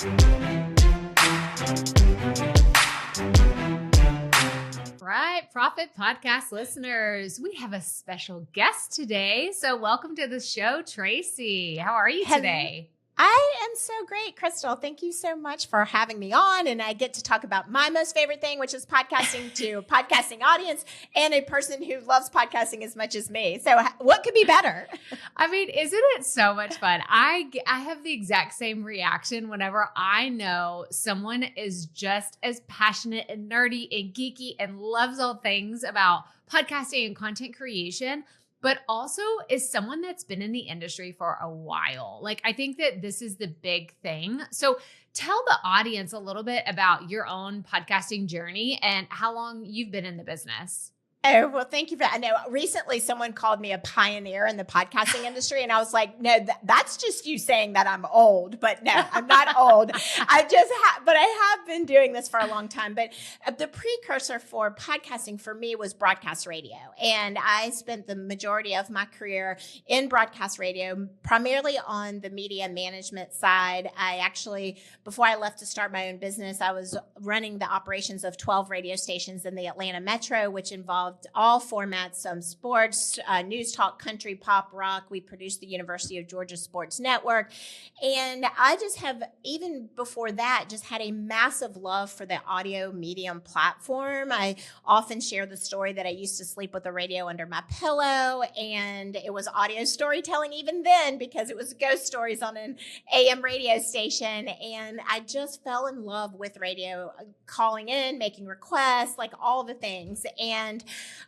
Right, Proffitt podcast listeners, we have a special guest today. So welcome to the show, Traci. How are you today? I am so great, Crystal. Thank you so much for having me on. And I get to talk about my most favorite thing, which is podcasting to a podcasting audience and a person who loves podcasting as much as me. So what could be better? I mean, isn't it so much fun? I have the exact same reaction whenever I know someone is just as passionate and nerdy and geeky and loves all things about podcasting and content creation, but also is someone that's been in the industry for a while. Like, I think that this is the big thing. So tell the audience a little bit about your own podcasting journey and how long you've been in the business. Oh, well, thank you for that. I know recently someone called me a pioneer in the podcasting industry, and I was like, no, that's just you saying that I'm old. But no, I'm not old. But I have been doing this for a long time. But the precursor for podcasting for me was broadcast radio. And I spent the majority of my career in broadcast radio, primarily on the media management side. I actually, before I left to start my own business, I was running the operations of 12 radio stations in the Atlanta metro, which involved all formats, sports, news talk, country, pop, rock. We produced the University of Georgia Sports Network. And I just have, even before that, just had a massive love for the audio medium platform. I often share the story that I used to sleep with the radio under my pillow, and it was audio storytelling even then because it was ghost stories on an AM radio station. And I just fell in love with radio, calling in, making requests, like all the things. And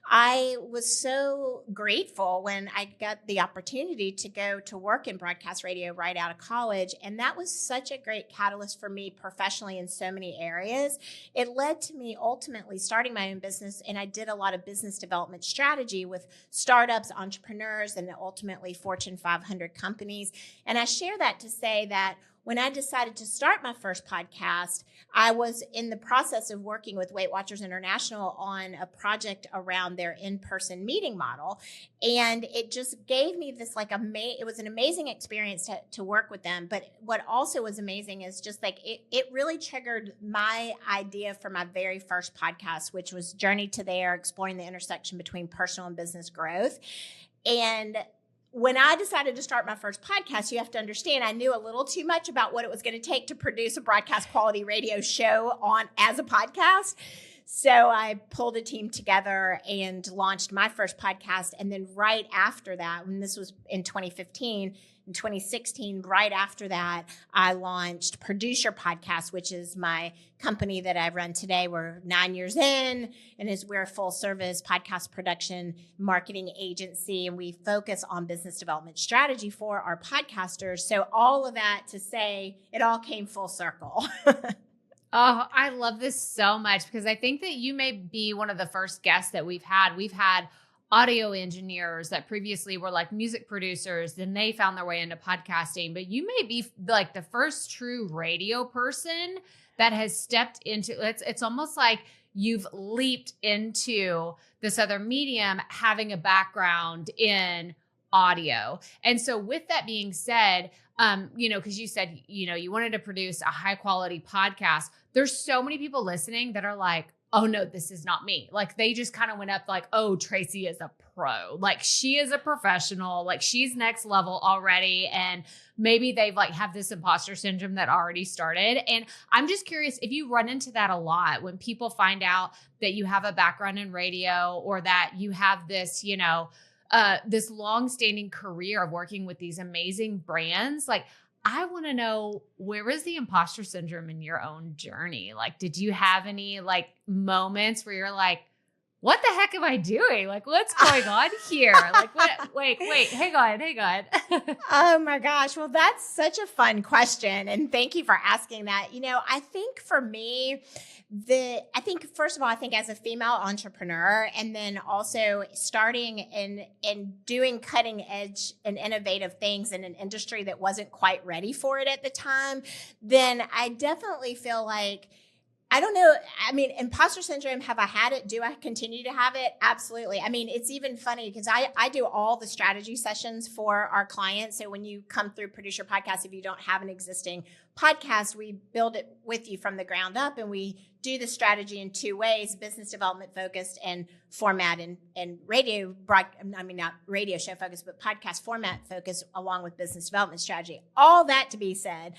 I was so grateful when I got the opportunity to go to work in broadcast radio right out of college. And that was such a great catalyst for me professionally in so many areas. It led to me ultimately starting my own business. And I did a lot of business development strategy with startups, entrepreneurs, and ultimately Fortune 500 companies. And I share that to say that when I decided to start my first podcast, I was in the process of working with Weight Watchers International on a project around their in-person meeting model. And it just gave me this it was an amazing experience to work with them. But what also was amazing is just it really triggered my idea for my very first podcast, which was Journey to There, exploring the intersection between personal and business growth. And when I decided to start my first podcast, you have to understand I knew a little too much about what it was going to take to produce a broadcast quality radio show as a podcast. So I pulled a team together and launched my first podcast. And then right after that, when this was in 2015, in 2016, right after that, I launched Produce Your Podcast, which is my company that I run today. We're 9 years in, and we're a full service podcast production marketing agency, and we focus on business development strategy for our podcasters. So all of that to say, it all came full circle. Oh, I love this so much because I think that you may be one of the first guests that we've had. We've had audio engineers that previously were like music producers, then they found their way into podcasting, but you may be like the first true radio person that has stepped into it's almost like you've leaped into this other medium, having a background in audio. And so with that being said, because you said, you wanted to produce a high quality podcast. There's so many people listening that are like, oh no, this is not me. Like they just kind of went up like, oh, Traci is a pro. Like she is a professional, like she's next level already. And maybe they've have this imposter syndrome that already started. And I'm just curious if you run into that a lot when people find out that you have a background in radio or that you have this, this long-standing career of working with these amazing brands. Like, I want to know, where is the imposter syndrome in your own journey? Like, did you have any moments where you're like, what the heck am I doing? Like, what's going on here? Like, what? Wait, hang on. Oh my gosh. Well, that's such a fun question. And thank you for asking that. I think for me, first of all, I think as a female entrepreneur, and then also starting and doing cutting edge and innovative things in an industry that wasn't quite ready for it at the time, then I definitely feel like, I don't know. I mean, imposter syndrome, have I had it? Do I continue to have it? Absolutely. I mean, it's even funny because I do all the strategy sessions for our clients. So when you come through Produce Your Podcast, if you don't have an existing podcast, we build it with you from the ground up, and we do the strategy in two ways: business development focused and format and not radio show focused, but podcast format focused, along with business development strategy. All that to be said,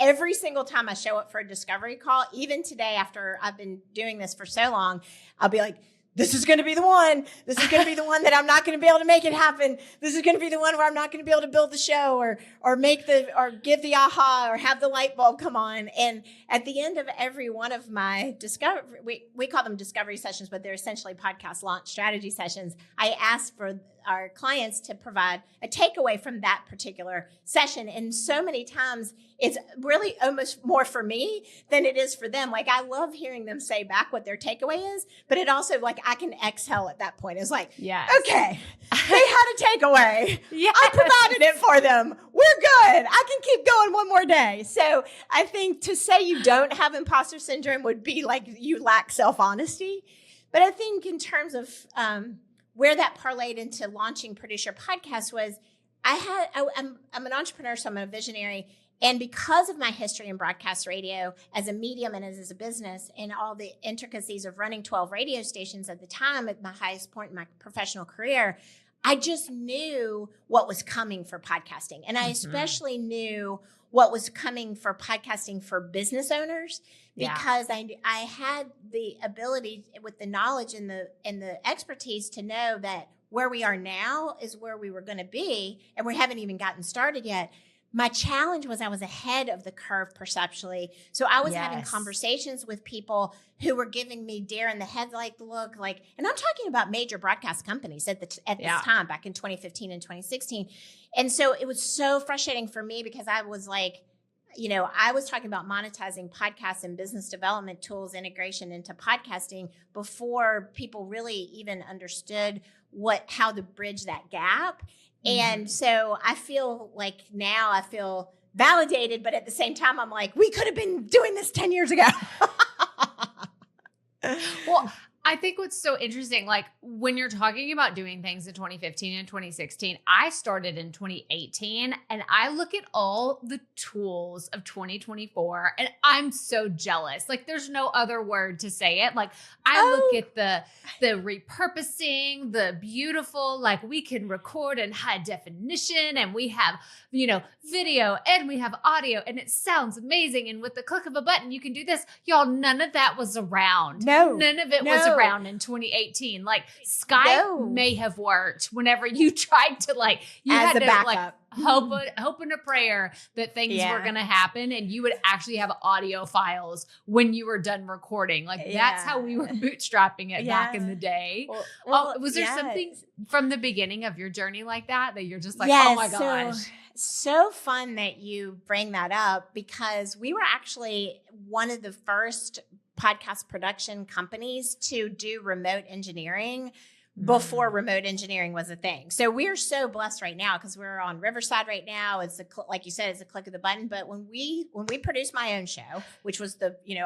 every single time I show up for a discovery call, even today after I've been doing this for so long, I'll be like, this is going to be the one. This is going to be the one that I'm not going to be able to make it happen. This is going to be the one where I'm not going to be able to build the show or give the aha or have the light bulb come on. And at the end of every one of my discovery, we call them discovery sessions, but they're essentially podcast launch strategy sessions. I ask for our clients to provide a takeaway from that particular session. And so many times it's really almost more for me than it is for them. Like, I love hearing them say back what their takeaway is, but it also, like, I can exhale at that point. It's like, yes. Okay, they had a takeaway. Yes. I provided it for them. We're good. I can keep going one more day. So I think to say you don't have imposter syndrome would be like you lack self-honesty. But I think in terms of where that parlayed into launching Produce Your Podcast was I'm an entrepreneur, so I'm a visionary. And because of my history in broadcast radio as a medium and as a business and all the intricacies of running 12 radio stations at the time, at my highest point in my professional career, I just knew what was coming for podcasting. And I especially knew what was coming for podcasting for business owners, because I had the ability with the knowledge and the expertise to know that where we are now is where we were going to be, and we haven't even gotten started yet. My challenge was I was ahead of the curve perceptually. So I was having conversations with people who were giving me deer in the headlight look, like, and I'm talking about major broadcast companies at this time, back in 2015 and 2016. And so it was so frustrating for me because I was like, I was talking about monetizing podcasts and business development tools, integration into podcasting before people really even understood how to bridge that gap. And so I feel like now I feel validated, but at the same time, I'm like, we could have been doing this 10 years ago. Well, I think what's so interesting, like when you're talking about doing things in 2015 and 2016, I started in 2018, and I look at all the tools of 2024 and I'm so jealous. Like, there's no other word to say it. Like, I look at the repurposing, the beautiful, like, we can record in high definition, and we have, video, and we have audio, and it sounds amazing. And with the click of a button, you can do this. Y'all, none of that was around. No. None of it was around in 2018. Like, Skype may have worked whenever you tried to, like, you as had a to backup. like hope in a prayer that things were going to happen, and you would actually have audio files when you were done recording. Like, that's how we were bootstrapping it back in the day. Well, was there something from the beginning of your journey like that you're just like, yes, oh my gosh? So fun that you bring that up, because we were actually one of the first podcast production companies to do remote engineering before remote engineering was a thing. So we're so blessed right now because we're on Riverside right now. It's like you said, it's a click of the button. But when we produced my own show, which was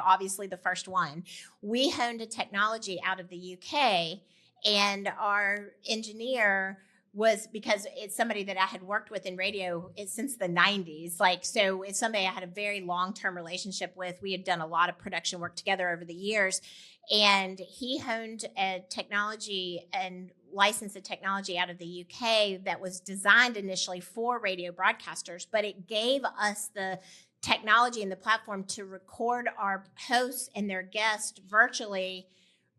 obviously the first one, we honed a technology out of the UK, and our engineer was, because it's somebody that I had worked with in radio since the 90s. Like, so it's somebody I had a very long-term relationship with. We had done a lot of production work together over the years. And he honed a technology and licensed a technology out of the UK that was designed initially for radio broadcasters, but it gave us the technology and the platform to record our hosts and their guests virtually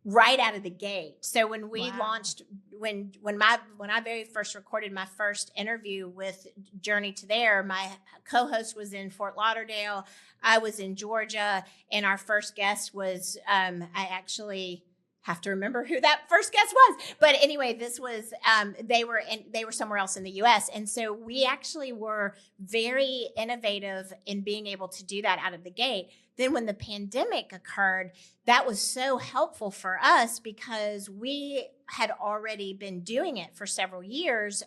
right out of the gate. So when we launched, when I very first recorded my first interview with Journey to There, my co-host was in Fort Lauderdale, I was in Georgia, and our first guest was, I actually have to remember who that first guest was. But anyway, this was, they were somewhere else in the US. And so we actually were very innovative in being able to do that out of the gate. Then when the pandemic occurred, that was so helpful for us because we had already been doing it for several years,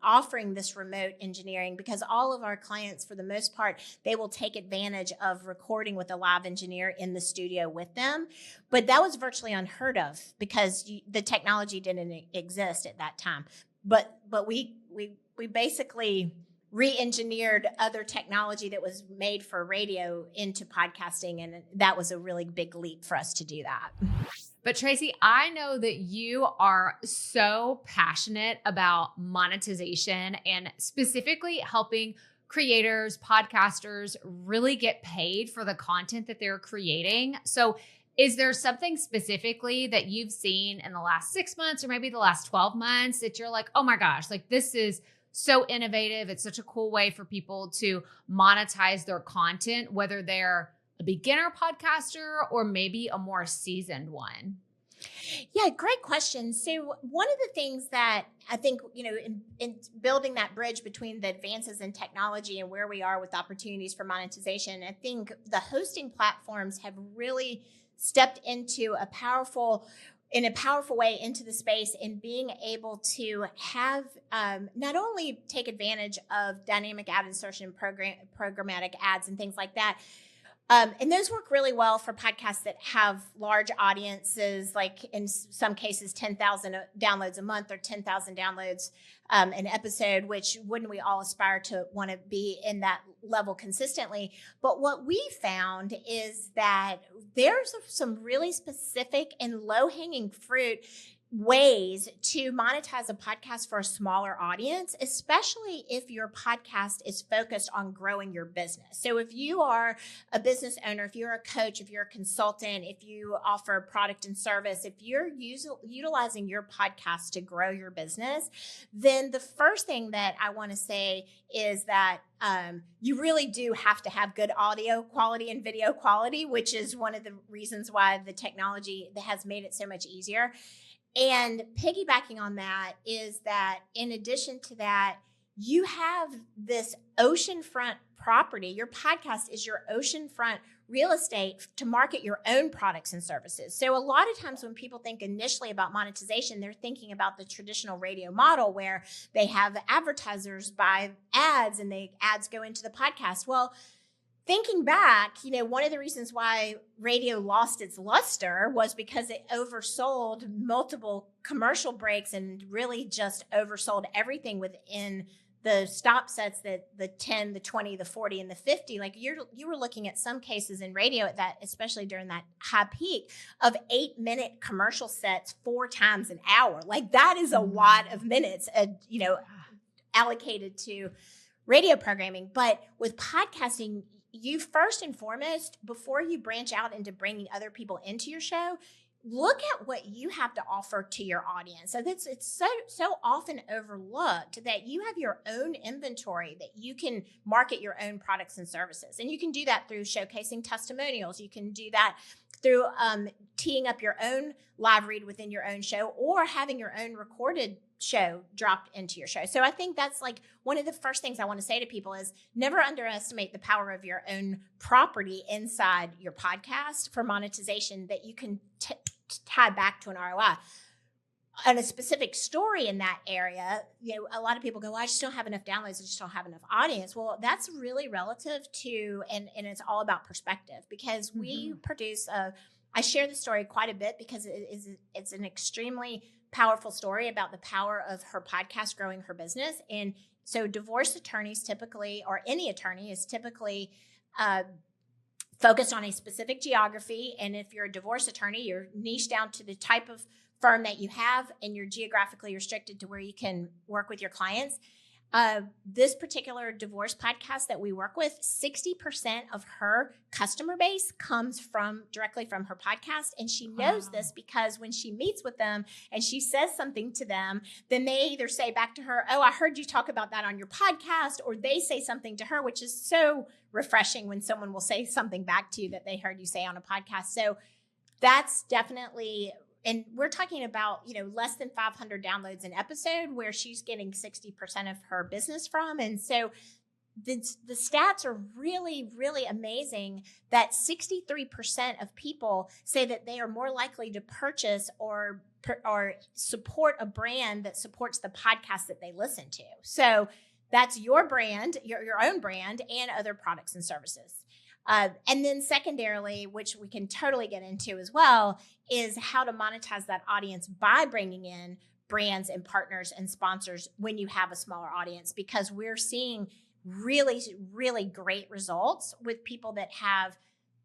offering this remote engineering, because all of our clients, for the most part, they will take advantage of recording with a live engineer in the studio with them. But that was virtually unheard of because the technology didn't exist at that time. But we basically re-engineered other technology that was made for radio into podcasting. And that was a really big leap for us to do that. But Traci, I know that you are so passionate about monetization and specifically helping creators, podcasters really get paid for the content that they're creating. So is there something specifically that you've seen in the last 6 months or maybe the last 12 months that you're like, oh my gosh, like this is so innovative. It's such a cool way for people to monetize their content, whether they're a beginner podcaster or maybe a more seasoned one? Yeah, great question. So one of the things that I think, in building that bridge between the advances in technology and where we are with opportunities for monetization, I think the hosting platforms have really stepped into in a powerful way into the space and being able to have not only take advantage of dynamic ad insertion, programmatic ads and things like that, and those work really well for podcasts that have large audiences, like in some cases, 10,000 downloads a month or 10,000 downloads an episode, which wouldn't we all aspire to want to be in that level consistently? But what we found is that there's some really specific and low-hanging fruit ways to monetize a podcast for a smaller audience, especially if your podcast is focused on growing your business. So if you are a business owner, if you're a coach, if you're a consultant, if you offer product and service, if you're utilizing your podcast to grow your business, then the first thing that I want to say is that you really do have to have good audio quality and video quality, which is one of the reasons why the technology that has made it so much easier. And piggybacking on that is that in addition to that, you have this oceanfront property. Your podcast is your oceanfront real estate to market your own products and services. So a lot of times when people think initially about monetization, they're thinking about the traditional radio model where they have advertisers buy ads and the ads go into the podcast. Well, thinking back, one of the reasons why radio lost its luster was because it oversold multiple commercial breaks and really just oversold everything within the stop sets, that the 10, the 20, the 40, and the 50. Like you were looking at some cases in radio at that, especially during that high peak, of 8-minute commercial sets 4 times an hour. Like that is a lot of minutes, allocated to radio programming. But with podcasting, you first and foremost, before you branch out into bringing other people into your show, look at what you have to offer to your audience. So it's so often overlooked that you have your own inventory, that you can market your own products and services. And you can do that through showcasing testimonials. You can do that through teeing up your own live read within your own show, or having your own recorded show dropped into your show. So I think that's like one of the first things I want to say to people is never underestimate the power of your own property inside your podcast for monetization that you can tie back to an ROI. And a specific story in that area, a lot of people go, well, I just don't have enough downloads. I just don't have enough audience. Well, that's really relative to, and it's all about perspective, because we produce I share the story quite a bit because it's an extremely powerful story about the power of her podcast growing her business. And so divorce attorneys typically, or any attorney is typically focused on a specific geography. And if you're a divorce attorney, you're niche down to the type of firm that you have, and you're geographically restricted to where you can work with your clients. This particular divorce podcast that we work with, 60% of her customer base comes directly from her podcast. And she knows this because when she meets with them and she says something to them, then they either say back to her, oh, I heard you talk about that on your podcast, or they say something to her, which is so refreshing when someone will say something back to you that they heard you say on a podcast. So that's definitely, and we're talking about, less than 500 downloads an episode where she's getting 60% of her business from. And so the stats are really, really amazing that 63% of people say that they are more likely to purchase or support a brand that supports the podcast that they listen to. So that's your brand, your own brand, and other products and services. And then secondarily, which we can totally get into as well, is how to monetize that audience by bringing in brands and partners and sponsors when you have a smaller audience, because we're seeing really, really great results with people that have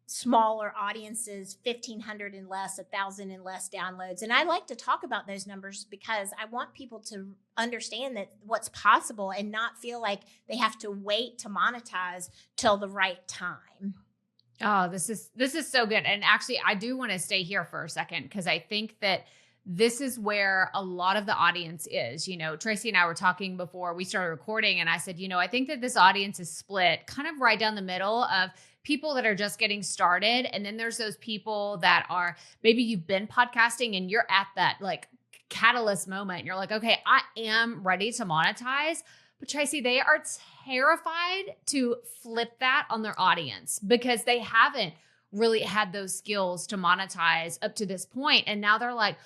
smaller audiences, 1,500 and less, 1,000 and less downloads. And I like to talk about those numbers because I want people to understand that what's possible and not feel like they have to wait to monetize till the right time. Oh, this is so good. And actually, I do want to stay here for a second because I think that this is where a lot of the audience is. Traci and I were talking before we started recording, and I said, I think that this audience is split kind of right down the middle of people that are just getting started. And then there's those people that are, maybe you've been podcasting and you're at that like catalyst moment. You're like, okay, I am ready to monetize. But Traci, they are terrified to flip that on their audience because they haven't really had those skills to monetize up to this point. And now they're like,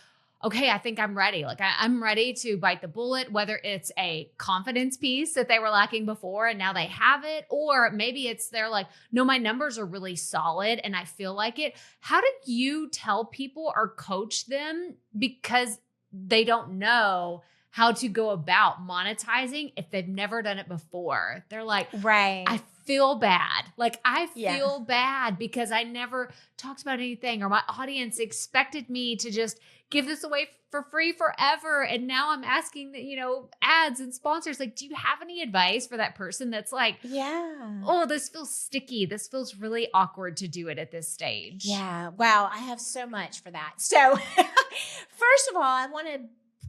okay, I think I'm ready. Like I'm ready to bite the bullet, whether it's a confidence piece that they were lacking before and now they have it, or maybe it's they're like, no, my numbers are really solid and I feel like it. How did you tell people or coach them because they don't know how to go about monetizing if they've never done it before? They're like, right. I feel bad. Like I feel bad because I never talked about anything, or my audience expected me to just give this away for free forever. And now I'm asking that, ads and sponsors. Like, do you have any advice for that person that's like, oh, this feels sticky. This feels really awkward to do it at this stage. Yeah. Wow. I have so much for that. So first of all, I want to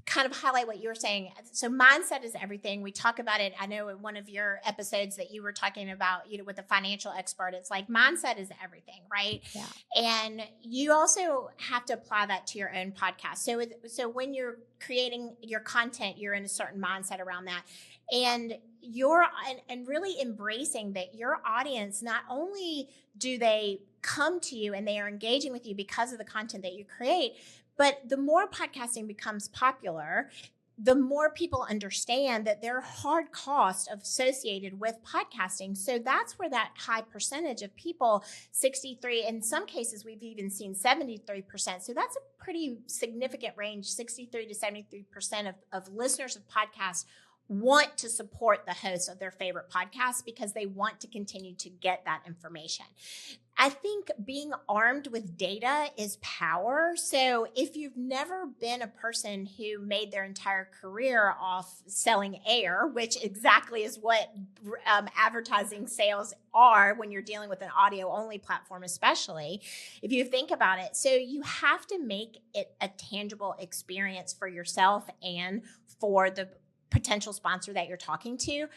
kind of highlight what you were saying. So mindset is everything. We talk about it. I know in one of your episodes that you were talking about, with a financial expert, it's like mindset is everything, right? Yeah. And you also have to apply that to your own podcast. So when you're creating your content, you're in a certain mindset around that. And and really embracing that your audience, not only do they come to you and they are engaging with you because of the content that you create, but the more podcasting becomes popular, the more people understand that there are hard costs associated with podcasting. So that's where that high percentage of people, 63, in some cases, we've even seen 73%. So that's a pretty significant range, 63 to 73% of listeners of podcasts want to support the host of their favorite podcast because they want to continue to get that information. I think being armed with data is power. So if you've never been a person who made their entire career off selling air, which exactly is what advertising sales are when you're dealing with an audio only platform, especially if you think about it. So you have to make it a tangible experience for yourself and for the potential sponsor that you're talking to.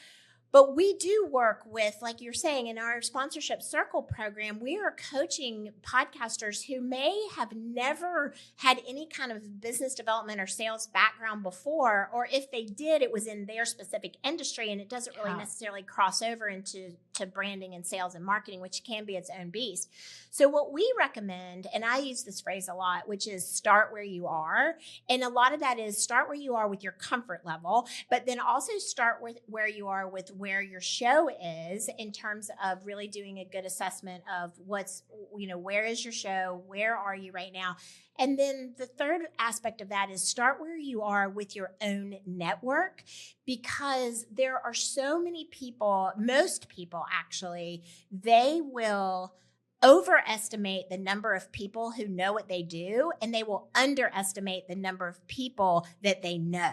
But we do work with, like you're saying, in our sponsorship circle program, we are coaching podcasters who may have never had any kind of business development or sales background before, or if they did, it was in their specific industry and it doesn't really necessarily cross over into branding and sales and marketing, which can be its own beast. So what we recommend, and I use this phrase a lot, which is start where you are. And a lot of that is start where you are with your comfort level, but then also start with where you are with where your show is in terms of really doing a good assessment of where is your show? Where are you right now? And then the third aspect of that is start where you are with your own network, because there are so many people, most people actually, they will overestimate the number of people who know what they do, and they will underestimate the number of people that they know.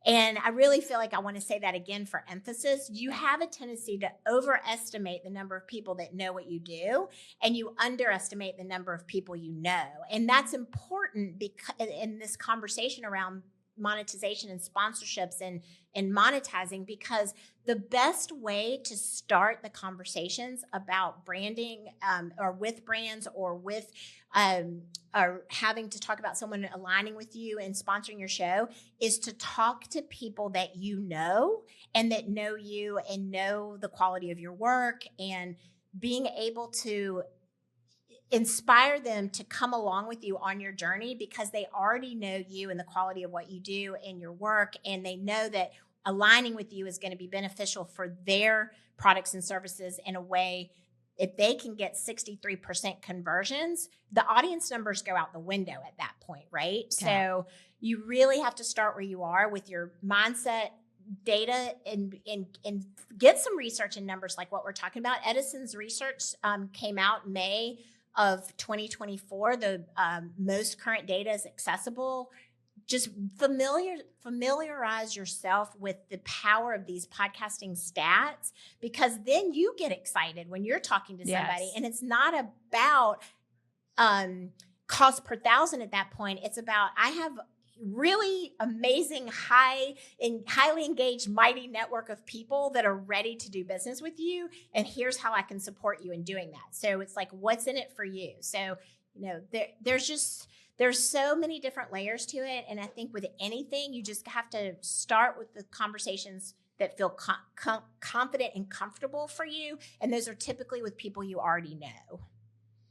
And I really feel like I want to say that again for emphasis. You have a tendency to overestimate the number of people that know what you do, and you underestimate the number of people you know. And that's important because in this conversation around monetization and sponsorships and monetizing, because the best way to start the conversations about branding or with brands or with or having to talk about someone aligning with you and sponsoring your show is to talk to people that you know and that know you and know the quality of your work, and being able to inspire them to come along with you on your journey because they already know you and the quality of what you do in your work, and they know that aligning with you is going to be beneficial for their products and services in a way if they can get 63% conversions, the audience numbers go out the window at that point, right? Yeah. So you really have to start where you are with your mindset, data, and get some research and numbers like what we're talking about. Edison's research came out May of 2024. The most current data is accessible. Just familiarize yourself with the power of these podcasting stats, because then you get excited when you're talking to somebody. Yes. And it's not about cost per thousand at that point. It's about, I have really amazing, highly engaged, mighty network of people that are ready to do business with you. And here's how I can support you in doing that. So it's like, what's in it for you? So, there's so many different layers to it. And I think with anything, you just have to start with the conversations that feel confident and comfortable for you. And those are typically with people you already know.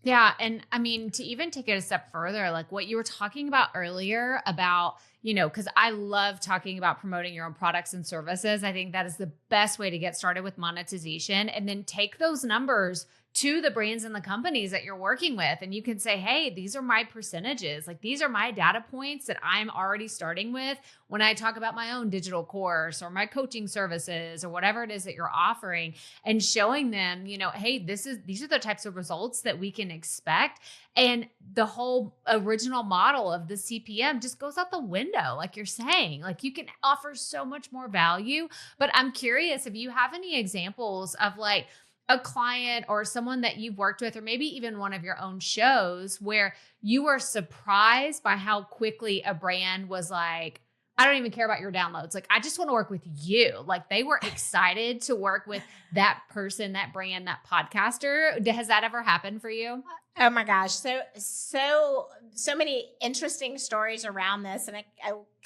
Yeah. And I mean, to even take it a step further, like what you were talking about earlier about, because I love talking about promoting your own products and services. I think that is the best way to get started with monetization, and then take those numbers to the brands and the companies that you're working with. And you can say, hey, these are my percentages. Like, these are my data points that I'm already starting with when I talk about my own digital course or my coaching services or whatever it is that you're offering, and showing them, hey, these are the types of results that we can expect. And the whole original model of the CPM just goes out the window. Like you're saying, like you can offer so much more value. But I'm curious if you have any examples of like a client or someone that you've worked with, or maybe even one of your own shows, where you were surprised by how quickly a brand was like, I don't even care about your downloads. Like, I just want to work with you. Like, they were excited to work with that person, that brand, that podcaster. Has that ever happened for you? Oh my gosh. So many interesting stories around this. And I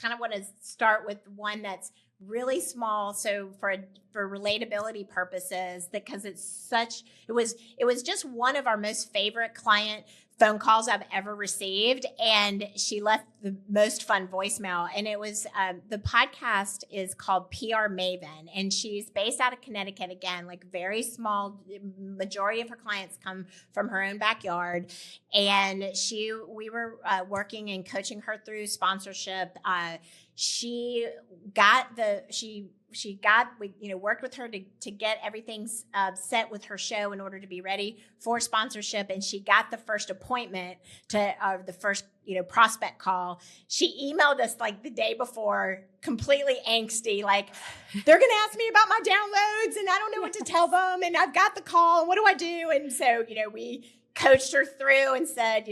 kind of want to start with one that's really small. So for relatability purposes, because it was just one of our most favorite client phone calls I've ever received. And she left the most fun voicemail. And it was, the podcast is called PR Maven. And she's based out of Connecticut again, like very small. Majority of her clients come from her own backyard. And we were working and coaching her through sponsorship. We worked with her to get everything set with her show in order to be ready for sponsorship. And she got the first appointment to the first, prospect call. She emailed us like the day before, completely angsty, like, they're going to ask me about my downloads and I don't know what to tell them. And I've got the call and what do I do? And so, we coached her through and said,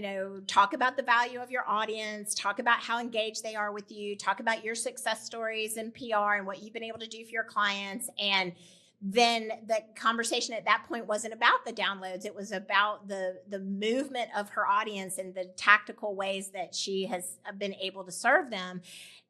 talk about the value of your audience, talk about how engaged they are with you, talk about your success stories in PR and what you've been able to do for your clients. And then the conversation at that point wasn't about the downloads. It was about the movement of her audience and the tactical ways that she has been able to serve them.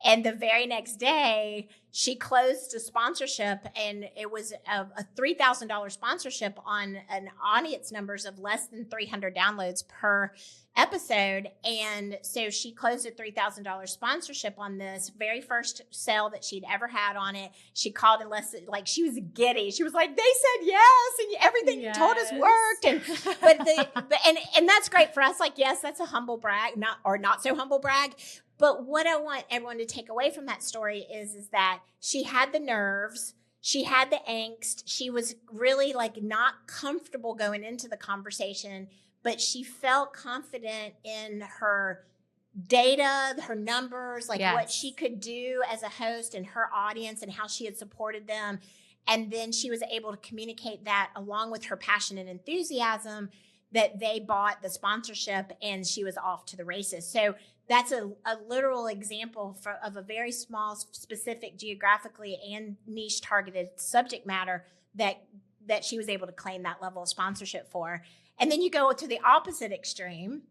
And the very next day, she closed a sponsorship, and it was a $3,000 sponsorship on an audience numbers of less than 300 downloads per episode. And so she closed a $3,000 sponsorship on this very first sale that she'd ever had on it. She called and like she was giddy. She was like, they said yes, and everything you told us worked. And and that's great for us. Like, yes, that's a humble brag, not so humble brag. But what I want everyone to take away from that story is that she had the nerves, she had the angst, she was really like not comfortable going into the conversation, but she felt confident in her data, her numbers, like what she could do as a host and her audience and how she had supported them. And then she was able to communicate that along with her passion and enthusiasm, that they bought the sponsorship and she was off to the races. So that's a literal example of a very small, specific, geographically and niche targeted subject matter that she was able to claim that level of sponsorship for. And then you go to the opposite extreme,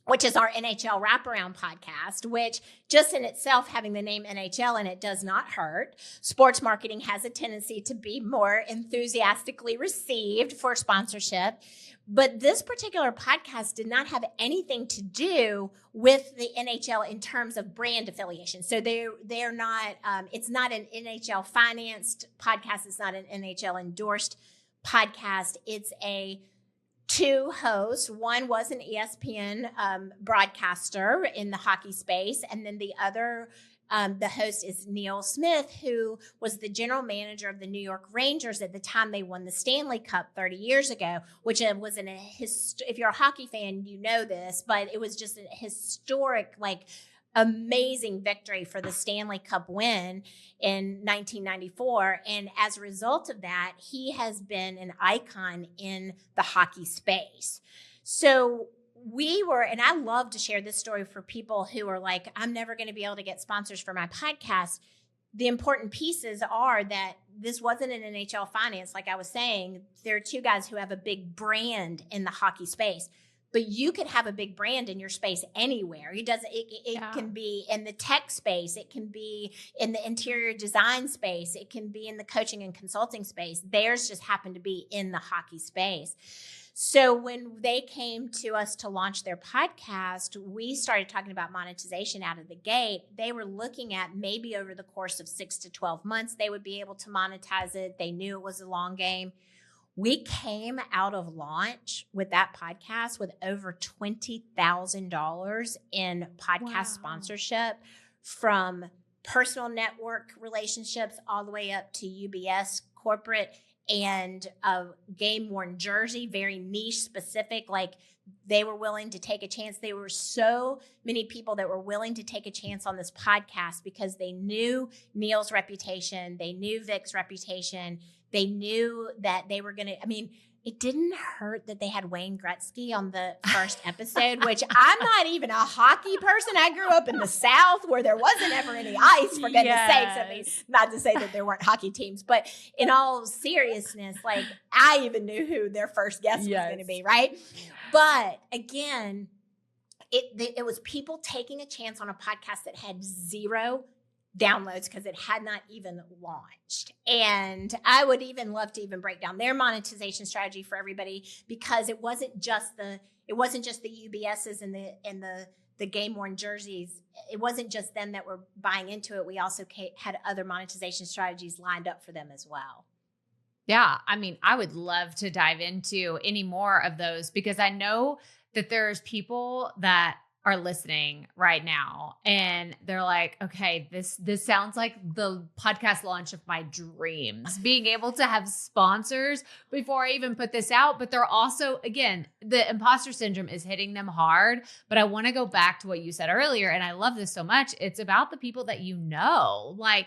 which is our NHL wraparound podcast, which just in itself, having the name NHL in it does not hurt. Sports marketing has a tendency to be more enthusiastically received for sponsorship. But this particular podcast did not have anything to do with the NHL in terms of brand affiliation. So they're not, it's not an NHL financed podcast. It's not an NHL endorsed podcast. It's a two hosts. One was an ESPN broadcaster in the hockey space, and then the other, the host is Neil Smith, who was the general manager of the New York Rangers at the time they won the Stanley Cup 30 years ago, which was if you're a hockey fan, you know this, but it was just a historic, like, amazing victory for the Stanley Cup win in 1994. And as a result of that, he has been an icon in the hockey space. So and I love to share this story for people who are like, I'm never going to be able to get sponsors for my podcast. The important pieces are that this wasn't an NHL finance. Like I was saying, there are two guys who have a big brand in the hockey space. But you could have a big brand in your space anywhere. It can be in the tech space. It can be in the interior design space. It can be in the coaching and consulting space. Theirs just happened to be in the hockey space. So when they came to us to launch their podcast, we started talking about monetization out of the gate. They were looking at maybe over the course of 6 to 12 months, they would be able to monetize it. They knew it was a long game. We came out of launch with that podcast with over $20,000 in podcast sponsorship, from personal network relationships all the way up to UBS corporate and a game-worn jersey, very niche specific. Like, they were willing to take a chance. There were so many people that were willing to take a chance on this podcast because they knew Neil's reputation. They knew Vic's reputation. They knew that they were going to, it didn't hurt that they had Wayne Gretzky on the first episode, which I'm not even a hockey person. I grew up in the South where there wasn't ever any ice, for goodness sakes. Not to say that there weren't hockey teams, but in all seriousness, like, I even knew who their first guest was going to be, right? But again, it was people taking a chance on a podcast that had zero downloads because it had not even launched. And I would even love to even break down their monetization strategy for everybody, because it wasn't just the UBSs and the game-worn jerseys. It wasn't just them that were buying into it. We also had other monetization strategies lined up for them as well. Yeah. I would love to dive into any more of those, because I know that there's people that are listening right now and they're like, okay, this sounds like the podcast launch of my dreams, being able to have sponsors before I even put this out. But they're also, again, the imposter syndrome is hitting them hard. But I want to go back to what you said earlier. And I love this so much. It's about the people that you know, like,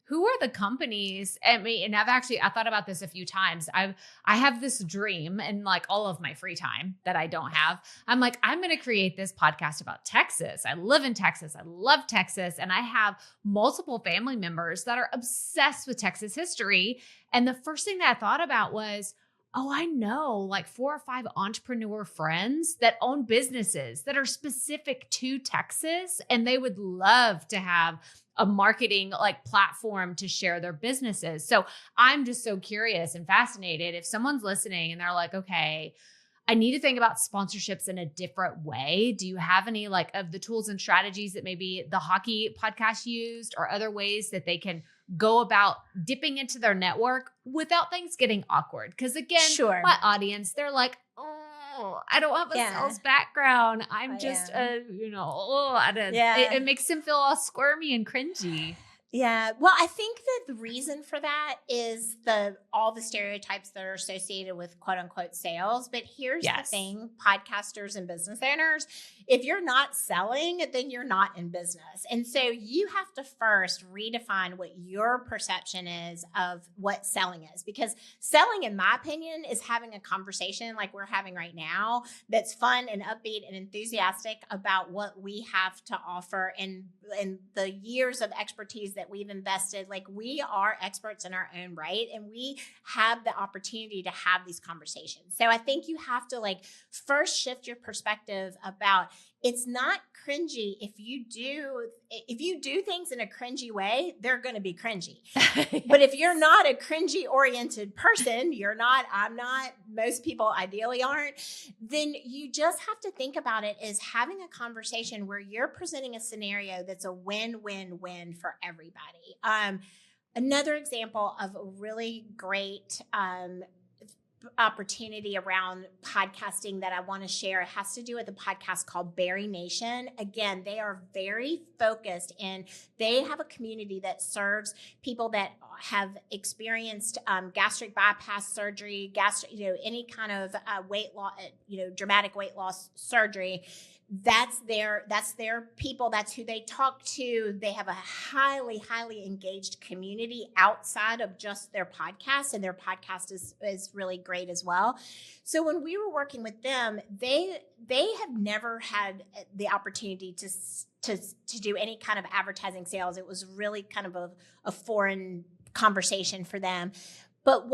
who are the companies? And I thought about this a few times. I have this dream, and like all of my free time that I don't have, I'm like, I'm going to create this podcast about Texas. I live in Texas. I love Texas. And I have multiple family members that are obsessed with Texas history. And the first thing that I thought about was, oh, I know like 4 or 5 entrepreneur friends that own businesses that are specific to Texas. And they would love to have a marketing like platform to share their businesses. So I'm just so curious and fascinated. If someone's listening and they're like, okay, I need to think about sponsorships in a different way. Do you have any like of the tools and strategies that maybe the hockey podcast used, or other ways that they can go about dipping into their network without things getting awkward? Because again, my audience, they're like, oh, I don't have a sales background. I'm just it makes them feel all squirmy and cringy. Yeah. Well, I think that the reason for that is all the stereotypes that are associated with quote unquote sales. But here's the thing, podcasters and business owners, if you're not selling, then you're not in business. And so you have to first redefine what your perception is of what selling is, because selling, in my opinion, is having a conversation like we're having right now that's fun and upbeat and enthusiastic about what we have to offer and the years of expertise that we've invested. Like, we are experts in our own right, and we have the opportunity to have these conversations. So I think you have to like first shift your perspective about, it's not cringy. If you do things in a cringy way, they're going to be cringy. But if you're not a cringy oriented person, I'm not, most people ideally aren't, then you just have to think about it as having a conversation where you're presenting a scenario that's a win-win-win for everybody. Another example of a really great opportunity around podcasting that I want to share. It has to do with a podcast called Berry Nation. Again, they are very focused, and they have a community that serves people that have experienced gastric bypass surgery, any kind of weight loss, dramatic weight loss surgery. That's their people. That's who they talk to. They have a highly, highly engaged community outside of just their podcast, and their podcast is really great as well. So when we were working with them, they have never had the opportunity to do any kind of advertising sales. It was really kind of a foreign conversation for them. But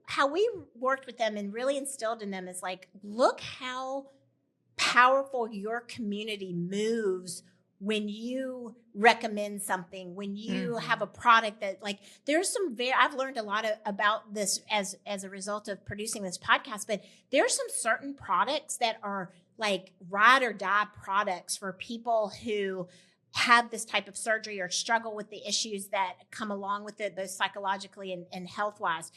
how we worked with them and really instilled in them is like, look how powerful your community moves when you recommend something, when you have a product that, like, there's I've learned a lot about this as a result of producing this podcast, but there's some certain products that are like ride or die products for people who have this type of surgery or struggle with the issues that come along with it, both psychologically and health-wise.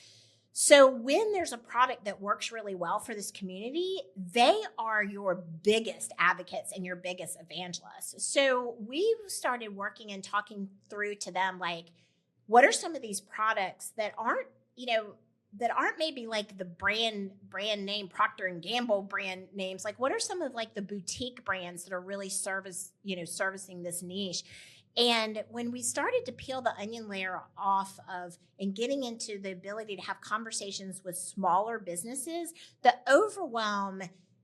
So when there's a product that works really well for this community, they are your biggest advocates and your biggest evangelists. So we started working and talking through to them, like, what are some of these products that aren't maybe like the brand name Procter and Gamble brand names? Like, what are some of like the boutique brands that are really servicing this niche? And when we started to peel the onion layer off of and getting into the ability to have conversations with smaller businesses, the overwhelm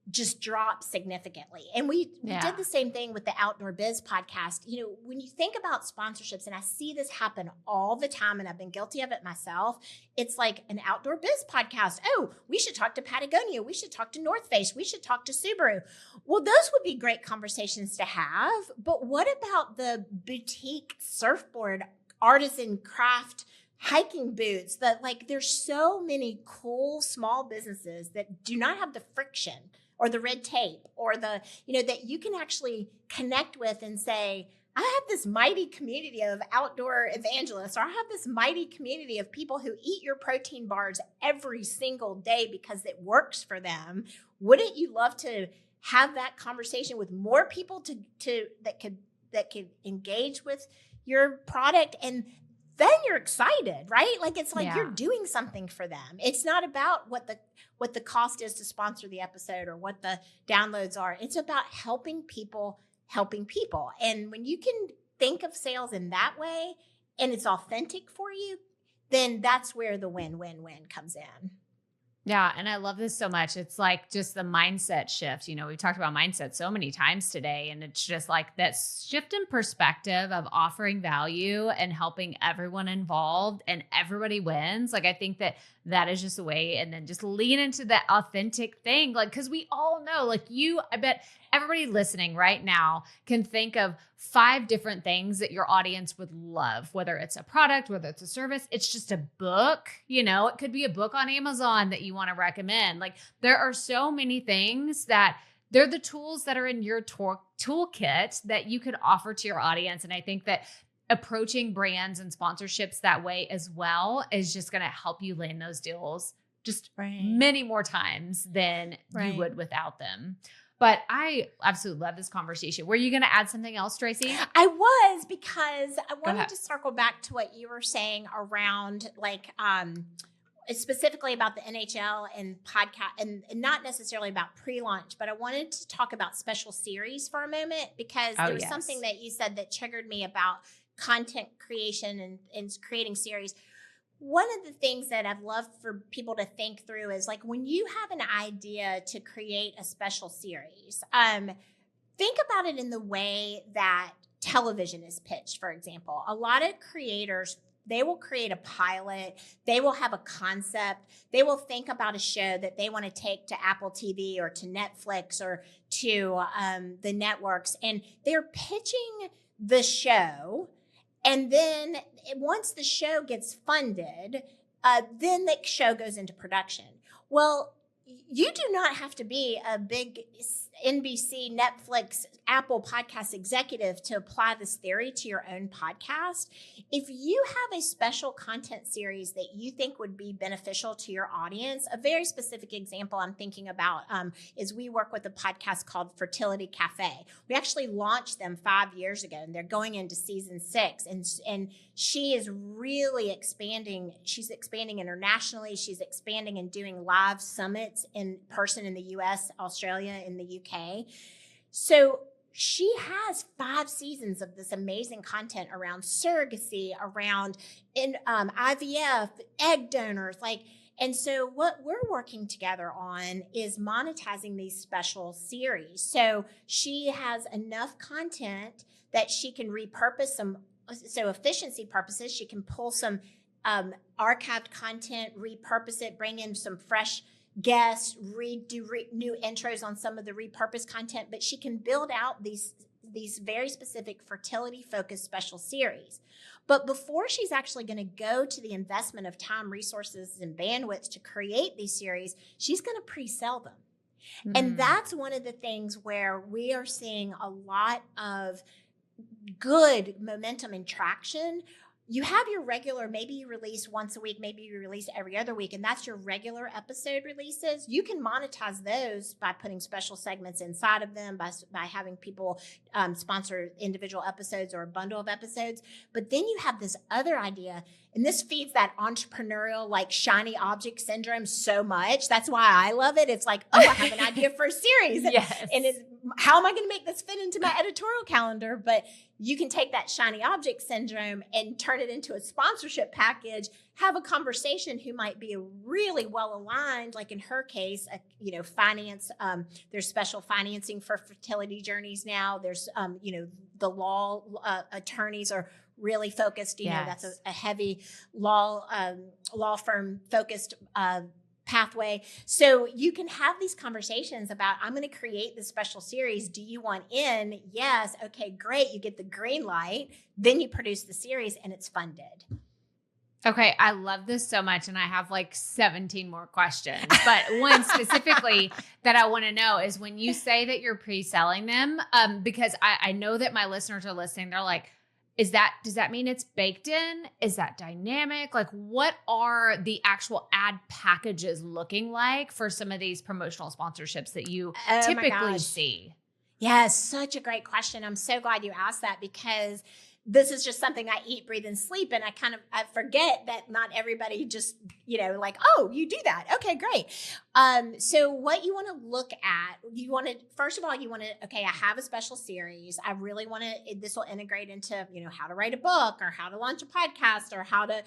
just dropped significantly. And we did the same thing with the Outdoor Biz podcast. When you think about sponsorships, and I see this happen all the time, and I've been guilty of it myself, it's like an Outdoor Biz podcast. Oh, we should talk to Patagonia. We should talk to North Face. We should talk to Subaru. Well, those would be great conversations to have. But what about the boutique surfboard, artisan craft hiking boots? There's so many cool small businesses that do not have the friction or the red tape or that you can actually connect with and say, I have this mighty community of outdoor evangelists, or I have this mighty community of people who eat your protein bars every single day because it works for them. Wouldn't you love to have that conversation with more people that could engage with your product? And then you're excited, right? Like, it's like you're doing something for them. It's not about what the cost is to sponsor the episode or what the downloads are. It's about helping people. And when you can think of sales in that way and it's authentic for you, then that's where the win-win-win comes in. Yeah. And I love this so much. It's like just the mindset shift. We've talked about mindset so many times today, and it's just like that shift in perspective of offering value and helping everyone involved and everybody wins. Like, I think that is just the way, and then just lean into that authentic thing. Like, cause we all know, I bet everybody listening right now can think of 5 different things that your audience would love, whether it's a product, whether it's a service, it's just a book, it could be a book on Amazon that you want to recommend. Like, there are so many things that they're the tools that are in your toolkit that you could offer to your audience. And I think that approaching brands and sponsorships that way as well is just going to help you land those deals just many more times than you would without them. But I absolutely love this conversation. Were you going to add something else, Traci? I was, because I wanted to circle back to what you were saying around specifically about the NHL and podcast, and not necessarily about pre-launch, but I wanted to talk about special series for a moment, because there was something that you said that triggered me about content creation and creating series. One of the things that I've loved for people to think through is, like, when you have an idea to create a special series, think about it in the way that television is pitched, for example. A lot of creators, they will create a pilot. They will have a concept. They will think about a show that they want to take to Apple TV or to Netflix or to the networks. And they're pitching the show. And then once the show gets funded, then the show goes into production. Well, you do not have to be a big NBC, Netflix, Apple podcast executive to apply this theory to your own podcast. If you have a special content series that you think would be beneficial to your audience, a very specific example I'm thinking about is we work with a podcast called Fertility Cafe. We actually launched them 5 years ago, and they're going into season 6. And she is really expanding. She's expanding internationally. She's expanding and doing live summits in person in the US, Australia, in the UK. So she has 5 seasons of this amazing content around surrogacy, around IVF, egg donors, and so what we're working together on is monetizing these special series. So she has enough content that she can repurpose some, so efficiency purposes, she can pull some archived content, repurpose it, bring in some fresh guests, do new intros on some of the repurposed content, but she can build out these very specific fertility-focused special series. But before she's actually going to go to the investment of time, resources, and bandwidth to create these series, she's going to pre-sell them. And that's one of the things where we are seeing a lot of good momentum and traction. You have your regular, maybe you release once a week, maybe you release every other week, and that's your regular episode releases. You can monetize those by putting special segments inside of them, by having people sponsor individual episodes or a bundle of episodes. But then you have this other idea, and this feeds that entrepreneurial, shiny object syndrome so much. That's why I love it. It's like, oh, I have an idea for a series. Yes. And how am I going to make this fit into my editorial calendar? But you can take that shiny object syndrome and turn it into a sponsorship package, have a conversation who might be really well aligned, like in her case, finance. There's special financing for fertility journeys now. There's, the law attorneys are really focused. That's a heavy law firm focused pathway. So you can have these conversations about, I'm going to create this special series. Do you want in? Yes. Okay, great. You get the green light. Then you produce the series and it's funded. Okay, I love this so much, and I have 17 more questions. But one specifically that I want to know is when you say that you're pre-selling them, because I know that my listeners are listening, they're like, does that mean it's baked in? Is that dynamic? What are the actual ad packages looking like for some of these promotional sponsorships that you typically see? Yes, such a great question. I'm so glad you asked that, because this is just something I eat, breathe, and sleep. And I forget that not everybody just, oh, you do that. Okay, great. So what you want to look at, first of all, okay, I have a special series. I really this will integrate into, how to write a book or how to launch a podcast or how to,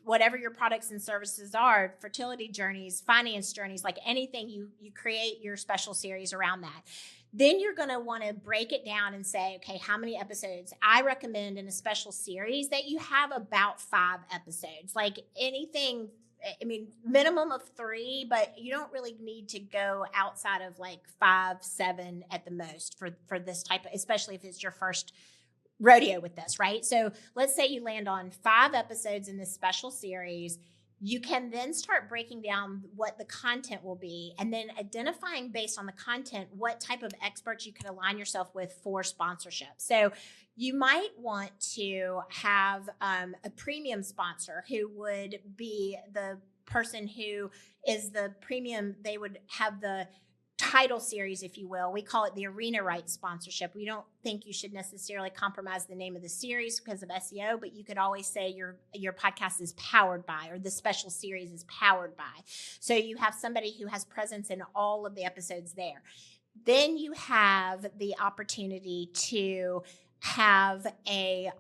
whatever your products and services are, fertility journeys, finance journeys, anything, you create your special series around that. Then you're going to want to break it down and say, okay, how many episodes? I recommend in a special series that you have about 5 episodes, anything, minimum of 3, but you don't really need to go outside of 5, 7 at the most for this type of, especially if it's your first rodeo with this, right? So let's say you land on 5 episodes in this special series. You can then start breaking down what the content will be, and then identifying based on the content what type of experts you can align yourself with for sponsorship. So you might want to have a premium sponsor who would be the person who is the premium. They would have the title series, if you will. We call it the arena rights sponsorship. We don't think you should necessarily compromise the name of the series because of SEO, but you could always say your podcast is powered by, or the special series is powered by. So you have somebody who has presence in all of the episodes there. Then you have the opportunity to have a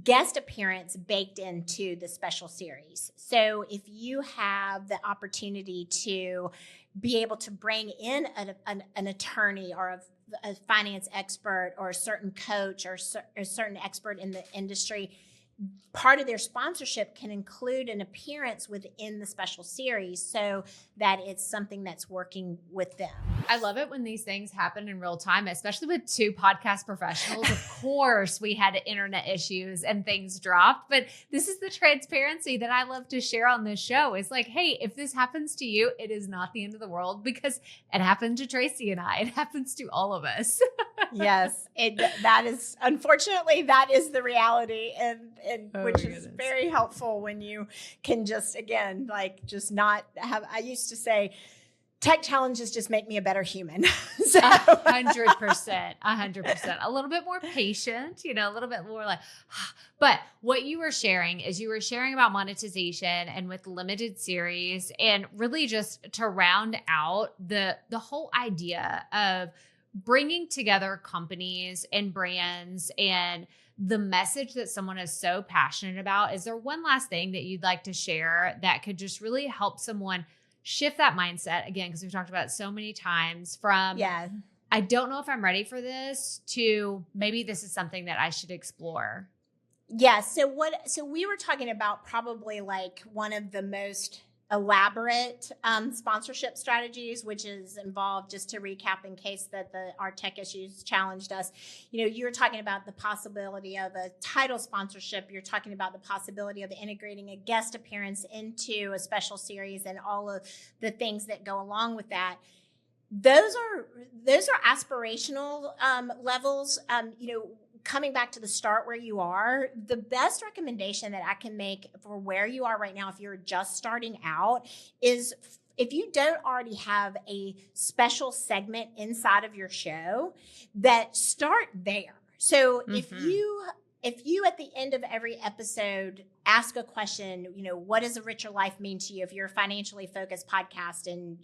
guest appearance baked into the special series. So if you have the opportunity to be able to bring in an attorney or a finance expert or a certain coach or a certain expert in the industry, part of their sponsorship can include an appearance within the special series so that it's something that's working with them. I love it when these things happen in real time, especially with two podcast professionals. Of course, we had internet issues and things dropped, but this is the transparency that I love to share on this show. It's like, hey, if this happens to you, it is not the end of the world, because it happened to Traci and I. It happens to all of us. Yes, that is, unfortunately, that is the reality, and which is very helpful when you can just, again, like, just not have, I used to say, tech challenges just make me a better human. So 100%, 100%, a little bit more patient, a little bit more like, but what you were sharing is you were sharing about monetization and with limited series, and really just to round out the whole idea of bringing together companies and brands and the message that someone is so passionate about. Is there one last thing that you'd like to share that could just really help someone shift that mindset, again, because we've talked about it so many times, from I don't know if I'm ready for this to maybe this is something that I should explore? Yeah. So we were talking about probably like one of the most elaborate sponsorship strategies, which is involved, just to recap in case that our tech issues challenged us. You were talking about the possibility of a title sponsorship. You're talking about the possibility of integrating a guest appearance into a special series and all of the things that go along with that. Those are aspirational levels. Coming back to the start where you are, the best recommendation that I can make for where you are right now, if you're just starting out, is if you don't already have a special segment inside of your show, that start there. So if you at the end of every episode ask a question, what does a richer life mean to you? If you're a financially focused podcast, and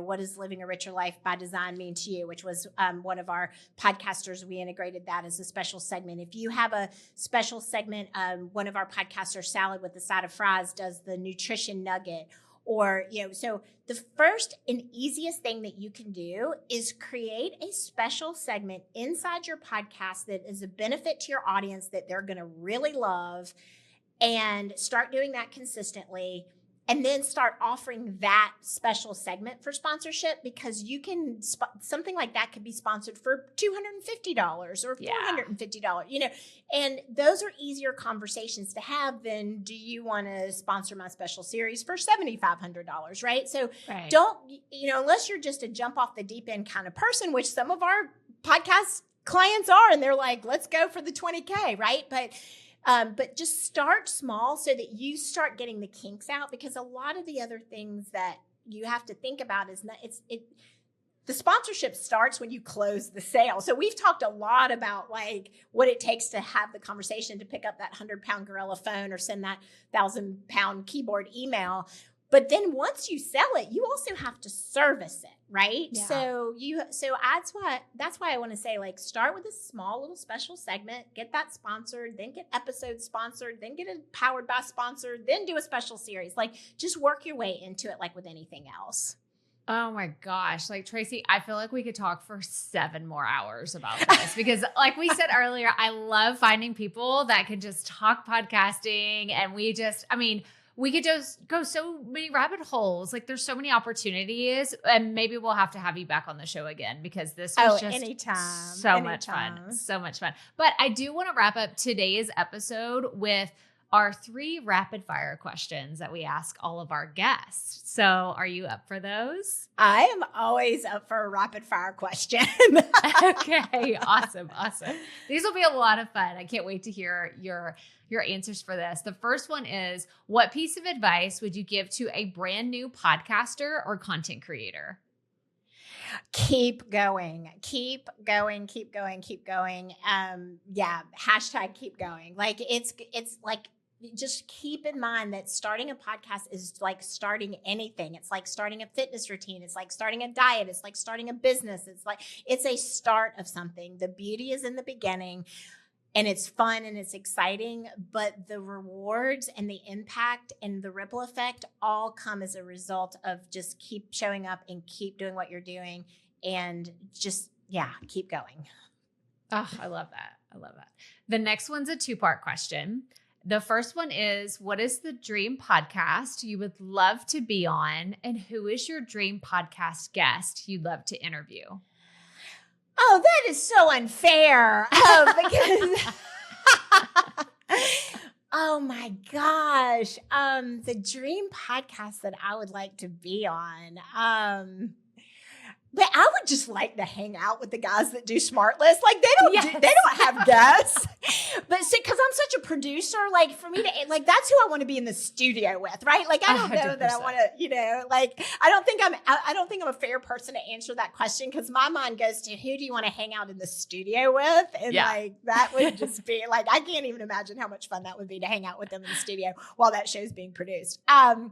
what does living a richer life by design mean to you? Which was one of our podcasters, we integrated that as a special segment. If you have a special segment, one of our podcasters, Salad with a Side of Fries, does the nutrition nugget. Or, so the first and easiest thing that you can do is create a special segment inside your podcast that is a benefit to your audience that they're going to really love, and start doing that consistently. And then start offering that special segment for sponsorship, because you can, something like that could be sponsored for $250 or $450, and those are easier conversations to have than, do you want to sponsor my special series for $7,500, right? So don't, unless you're just a jump off the deep end kind of person, which some of our podcast clients are, and they're like, let's go for the 20K, right? But just start small so that you start getting the kinks out, because a lot of the other things that you have to think about is the sponsorship starts when you close the sale. So we've talked a lot about like what it takes to have the conversation, to pick up that 100-pound gorilla phone or send that 1,000-pound keyboard email. But then once you sell it, you also have to service it, right? Yeah. So that's why I want to say, like, start with a small little special segment, get that sponsored, then get episodes sponsored, then get it powered by sponsored, then do a special series. Like, just work your way into it, like with anything else. Oh my gosh. Like, Traci, I feel like we could talk for 7 more hours about this, because like we said earlier, I love finding people that can just talk podcasting, and we could just go so many rabbit holes. Like, there's so many opportunities, and maybe we'll have to have you back on the show again, because this was just anytime. Much fun. So much fun. But I do want to wrap up today's episode with our 3 rapid fire questions that we ask all of our guests. So are you up for those? I am always up for a rapid fire question. Okay. Awesome. These will be a lot of fun. I can't wait to hear your answers for this. The first one is, what piece of advice would you give to a brand new podcaster or content creator? Keep going. Hashtag keep going. Like, it's like, just keep in mind that starting a podcast is like starting anything. It's like starting a fitness routine. It's like starting a diet. It's like starting a business. It's a start of something. The beauty is in the beginning, and it's fun and it's exciting, but the rewards and the impact and the ripple effect all come as a result of just keep showing up and keep doing what you're doing, and just, keep going. Oh, I love that. The next one's a 2-part question. The first one is, what is the dream podcast you would love to be on? And who is your dream podcast guest you'd love to interview? Oh, that is so unfair. Because oh my gosh. The dream podcast that I would like to be on. But I would just like to hang out with the guys that do Smart List. Like they don't have guests. But because I'm such a producer, like for me to like that's who I want to be in the studio with, right? Like I don't know 100%. that I want to, like I don't think I'm a fair person to answer that question because my mind goes to who do you want to hang out in the studio with? And like that would just be like I can't even imagine how much fun that would be to hang out with them in the studio while that show's being produced. And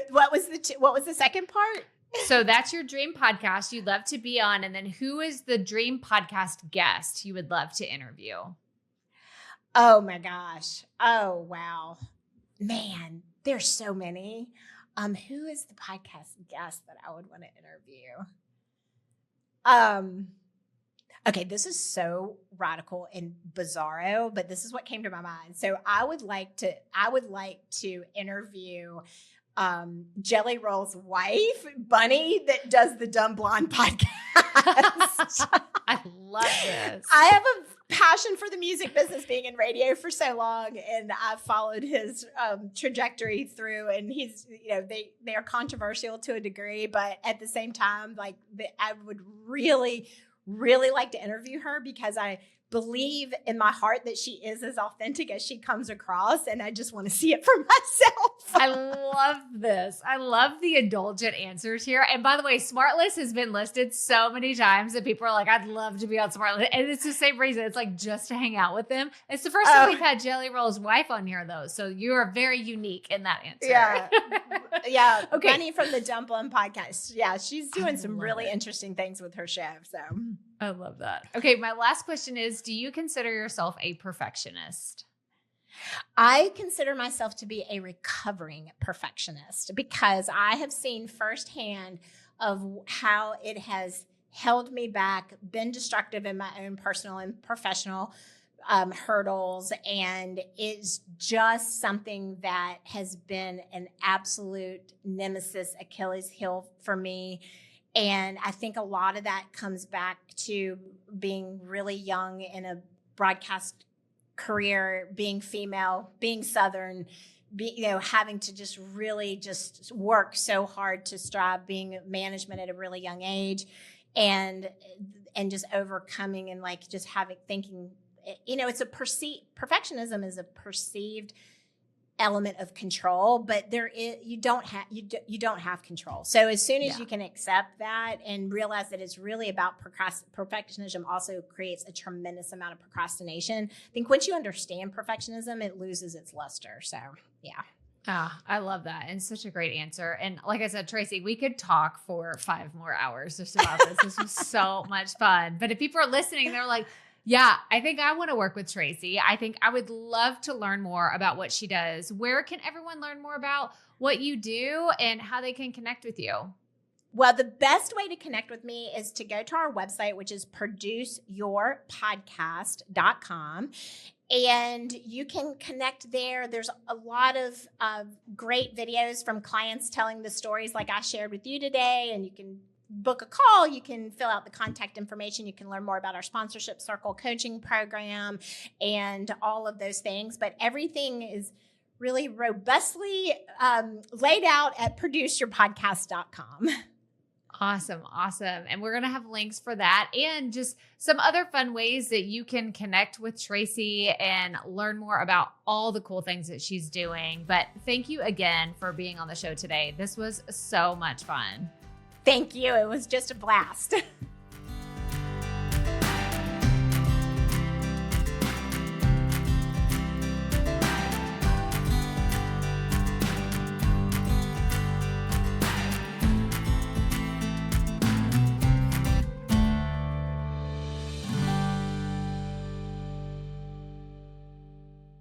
what was the second part? So that's your dream podcast you'd love to be on. And then who is the dream podcast guest you would love to interview? Oh my gosh. Oh, wow. Man, there's so many. Who is the podcast guest that I would want to interview? Okay, this is so radical and bizarro, but this is what came to my mind. So I would like to interview Jelly Roll's wife, Bunny, that does the Dumb Blonde podcast. I love this. I have a passion for the music business, being in radio for so long, and I've followed his trajectory through. And he's, they are controversial to a degree, but at the same time, like I would really, really like to interview her because I believe in my heart that she is as authentic as she comes across, and I just want to see it for myself. I love this. I love the indulgent answers here. And by the way, Smart List has been listed so many times that people are like, I'd love to be on Smart List. And it's the same reason. It's like just to hang out with them. It's the first time we've had Jelly Roll's wife on here, though. So you are very unique in that answer. Yeah. Yeah. Okay. Bunny from the Dumb Blonde podcast. Yeah. She's doing some really interesting things with her show. So I love that. Okay. My last question is, do you consider yourself a perfectionist? I consider myself to be a recovering perfectionist because I have seen firsthand of how it has held me back, been destructive in my own personal and professional hurdles, and it's just something that has been an absolute nemesis, Achilles heel for me. And I think a lot of that comes back to being really young in a broadcast career, being female, being Southern, having to just really just work so hard to strive, being management at a really young age, and just overcoming and like just thinking, it's a perfectionism is a perceived element of control, but you don't have control. So as soon as you can accept that and realize that it's really about perfectionism also creates a tremendous amount of procrastination. I think once you understand perfectionism, it loses its luster. So yeah. I love that. And such a great answer. And like I said, Traci, we could talk for 5 more hours just about this. This was so much fun. But if people are listening, they're like, yeah, I think I want to work with Traci. I think I would love to learn more about what she does. Where can everyone learn more about what you do and how they can connect with you? Well, the best way to connect with me is to go to our website, which is produceyourpodcast.com. And you can connect there. There's a lot of great videos from clients telling the stories like I shared with you today, and you can book a call, you can fill out the contact information, you can learn more about our sponsorship circle coaching program and all of those things. But everything is really robustly laid out at produceyourpodcast.com. Awesome. And we're going to have links for that and just some other fun ways that you can connect with Traci and learn more about all the cool things that she's doing. But thank you again for being on the show today. This was so much fun. Thank you. It was just a blast.